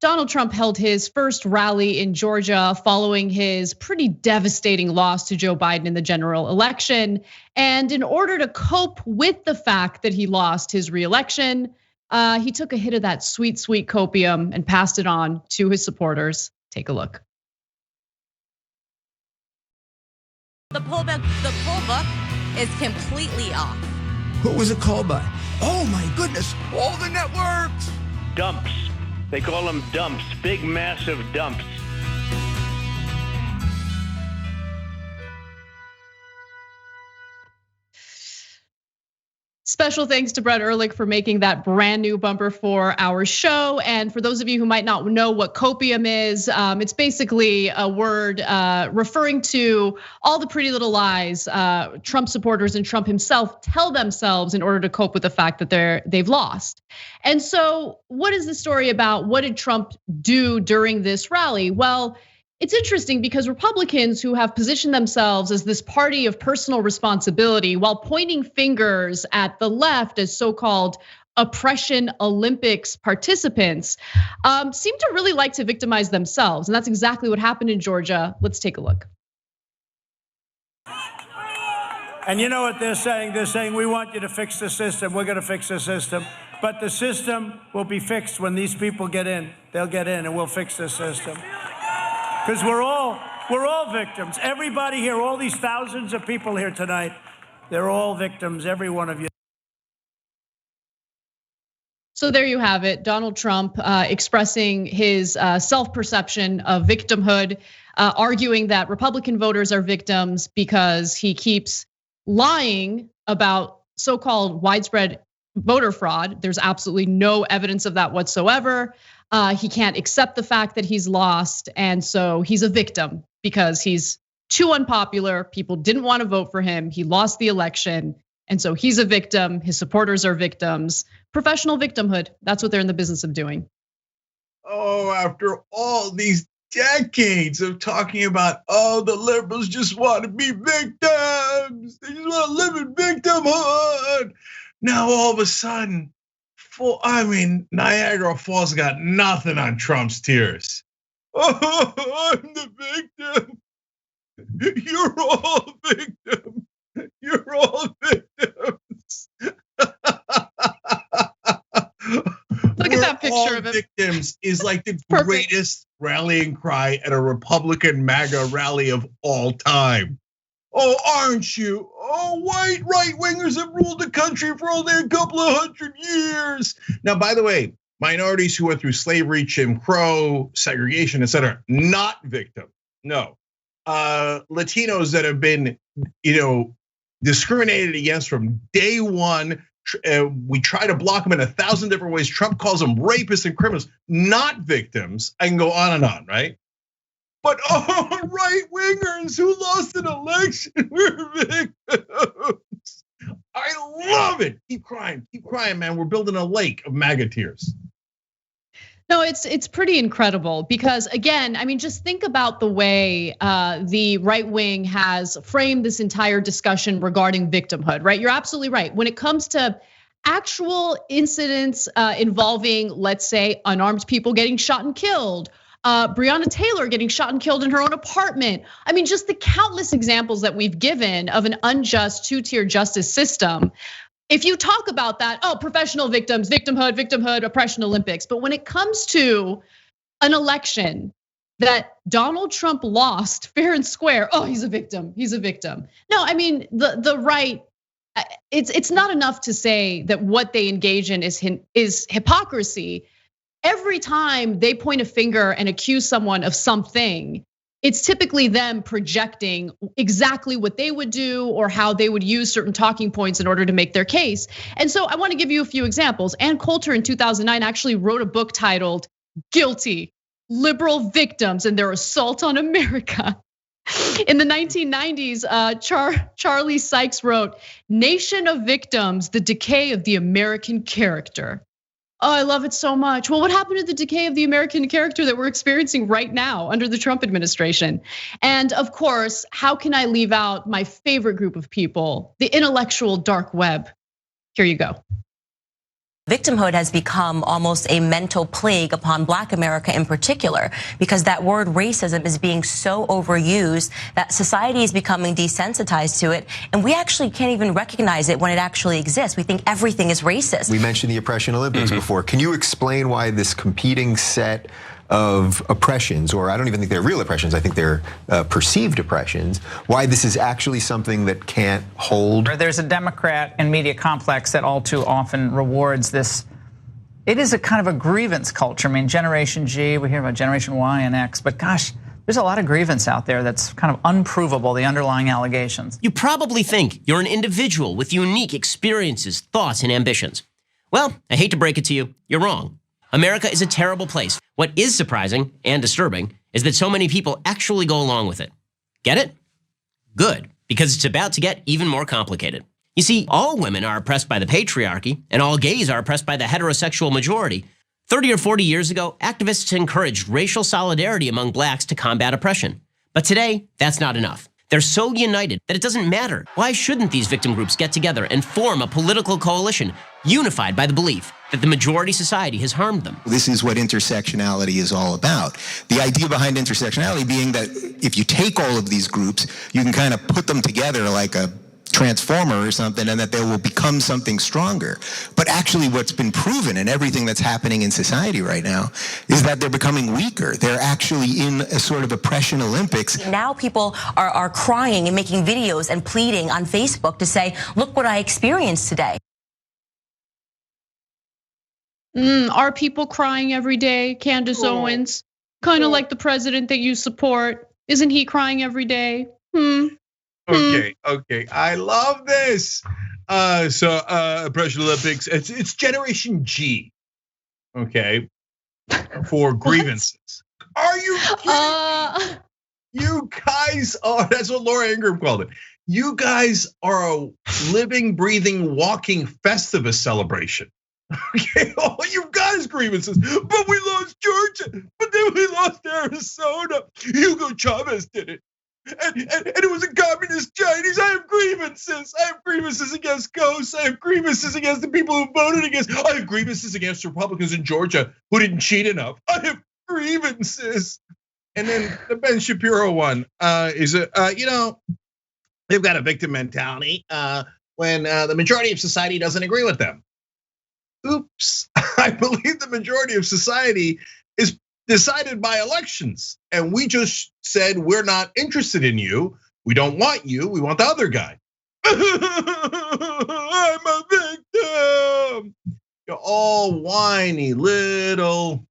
Donald Trump held his first rally in Georgia following his pretty devastating loss to Joe Biden in the general election. And in order to cope with the fact that he lost his reelection, he took a hit of that sweet, sweet copium and passed it on to his supporters. Take a look. The poll book is completely off. Who was it called by? Oh my goodness, all the networks. Dumps. They call them dumps, big, massive dumps. Special thanks to Brett Ehrlich for making that brand new bumper for our show. And for those of you who might not know what copium is, it's basically a word referring to all the pretty little lies Trump supporters and Trump himself tell themselves in order to cope with the fact that they've lost. And so what is the story about? What did Trump do during this rally? Well, it's interesting because Republicans who have positioned themselves as this party of personal responsibility while pointing fingers at the left as so-called oppression Olympics participants seem to really like to victimize themselves. And that's exactly what happened in Georgia. Let's take a look. And you know what they're saying? They're saying, we want you to fix the system. We're gonna fix the system. But the system will be fixed when these people get in. They'll get in and we'll fix the system. Because we're all victims. Everybody here, all these thousands of people here tonight, they're all victims, every one of you. So there you have it, Donald Trump expressing his self-perception of victimhood, arguing that Republican voters are victims because he keeps lying about so-called widespread voter fraud. There's absolutely no evidence of that whatsoever. He can't accept the fact that he's lost, and so he's a victim because he's too unpopular. People didn't want to vote for him. He lost the election, and so he's a victim. His supporters are victims. Professional victimhood. That's what they're in the business of doing. Oh, after all these decades of talking about, the liberals just want to be victims. They just want to live in victimhood. Now all of a sudden, Niagara Falls got nothing on Trump's tears. Oh, I'm the victim. You're all victims. You're all victims. Look at that picture of him. Victims is like the greatest rallying cry at a Republican MAGA rally of all time. Oh, aren't you? Oh, white right-wingers have ruled the country for only a couple of 100 years. Now, by the way, minorities who went through slavery, Jim Crow, segregation, etc., not victim. No. Latinos that have been, discriminated against from day one. We try to block them in 1,000 different ways. Trump calls them rapists and criminals, not victims. I can go on and on, right? But right-wingers who lost an election were victims. I love it. Keep crying, man. We're building a lake of MAGA tears. No, it's pretty incredible because again, I mean, just think about the way the right wing has framed this entire discussion regarding victimhood, right? You're absolutely right. When it comes to actual incidents involving, let's say, unarmed people getting shot and killed, Breonna Taylor getting shot and killed in her own apartment. I mean, just the countless examples that we've given of an unjust two-tier justice system. If you talk about that, professional victims, victimhood, oppression Olympics. But when it comes to an election that Donald Trump lost fair and square, he's a victim. No, I mean, the right, it's not enough to say that what they engage in is hypocrisy. Every time they point a finger and accuse someone of something, it's typically them projecting exactly what they would do or how they would use certain talking points in order to make their case. And so I want to give you a few examples. Ann Coulter in 2009 actually wrote a book titled Guilty: Liberal Victims and Their Assault on America. In the 1990s, Charlie Sykes wrote, Nation of Victims, The Decay of the American Character. Oh, I love it so much. Well, what happened to the decay of the American character that we're experiencing right now under the Trump administration? And of course, how can I leave out my favorite group of people, the intellectual dark web? Here you go. Victimhood has become almost a mental plague upon Black America in particular, because that word racism is being so overused that society is becoming desensitized to it, and we actually can't even recognize it when it actually exists. We think everything is racist. We mentioned the Oppression Olympics before. Can you explain why this competing set of oppressions, or I don't even think they're real oppressions, I think they're perceived oppressions, why this is actually something that can't hold? There's a Democrat and media complex that all too often rewards this. It is a kind of a grievance culture. I mean, Generation G, we hear about Generation Y and X, but gosh, there's a lot of grievance out there that's kind of unprovable, the underlying allegations. You probably think you're an individual with unique experiences, thoughts, and ambitions. Well, I hate to break it to you, you're wrong. America is a terrible place. What is surprising and disturbing is that so many people actually go along with it. Get it? Good, because it's about to get even more complicated. You see, all women are oppressed by the patriarchy, and all gays are oppressed by the heterosexual majority. 30 or 40 years ago, activists encouraged racial solidarity among blacks to combat oppression. But today, that's not enough. They're so united that it doesn't matter. Why shouldn't these victim groups get together and form a political coalition unified by the belief that the majority society has harmed them? This is what intersectionality is all about. The idea behind intersectionality being that if you take all of these groups, you can kind of put them together like a transformer or something, and that they will become something stronger. But actually what's been proven in everything that's happening in society right now is that they're becoming weaker. They're actually in a sort of oppression Olympics. Now people are crying and making videos and pleading on Facebook to say, look what I experienced today. Are people crying every day, Candace Owens? Kind of like the president that you support. Isn't he crying every day? Okay, I love this. Oppression Olympics, it's Generation G, okay, for grievances. Are you kidding me? You guys are, that's what Laura Ingraham called it. You guys are a living, breathing, walking Festivus celebration. Okay, all you've got is grievances. But we lost Georgia, but then we lost Arizona. Hugo Chavez did it. And it was a communist Chinese. I have grievances. I have grievances against ghosts. I have grievances against the people who voted against. I have grievances against Republicans in Georgia who didn't cheat enough. I have grievances. And then the Ben Shapiro one is they've got a victim mentality when the majority of society doesn't agree with them. Oops, I believe the majority of society is decided by elections. And we just said, we're not interested in you. We don't want you. We want the other guy. I'm a victim. You're all whiny little,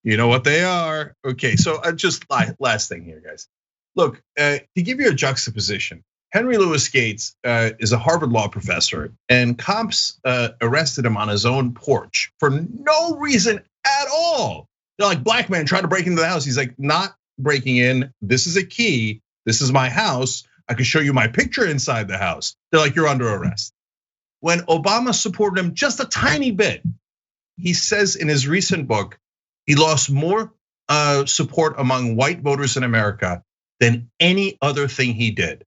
you know what they are. Okay, so just last thing here, guys. Look, to give you a juxtaposition, Henry Louis Gates is a Harvard law professor, and cops arrested him on his own porch for no reason at all. They're like, black man trying to break into the house. He's like, not breaking in. This is a key. This is my house. I can show you my picture inside the house. They're like, you're under arrest. When Obama supported him just a tiny bit, he says in his recent book, he lost more support among white voters in America than any other thing he did.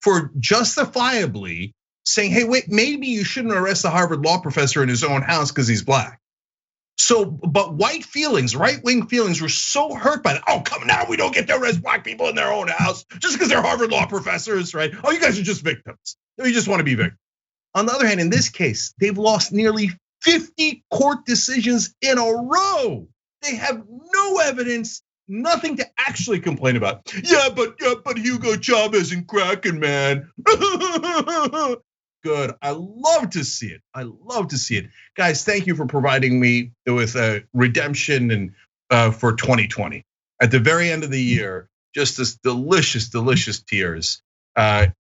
For justifiably saying, hey, wait, maybe you shouldn't arrest the Harvard law professor in his own house because he's black. So, but white feelings, right-wing feelings were so hurt by that. Oh, come now, we don't get to arrest black people in their own house just because they're Harvard law professors, right? Oh, you guys are just victims. You just want to be victims. On the other hand, in this case, they've lost nearly 50 court decisions in a row. They have no evidence, nothing to actually complain about. Yeah, but Hugo Chavez and Kraken, man. Good. I love to see it. I love to see it. Guys, thank you for providing me with a redemption and for 2020. At the very end of the year, just this delicious, delicious tears. I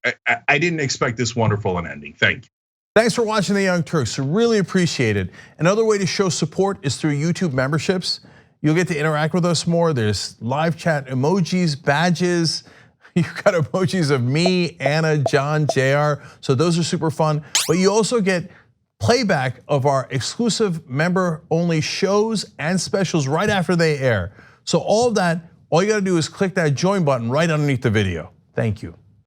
didn't expect this wonderful an ending. Thank you. Thanks for watching The Young Turks. We really appreciate it. Another way to show support is through YouTube memberships. You'll get to interact with us more. There's live chat emojis, badges. You've got emojis of me, Anna, John, JR. So those are super fun. But you also get playback of our exclusive member-only shows and specials right after they air. So all of that, all you gotta do is click that join button right underneath the video. Thank you.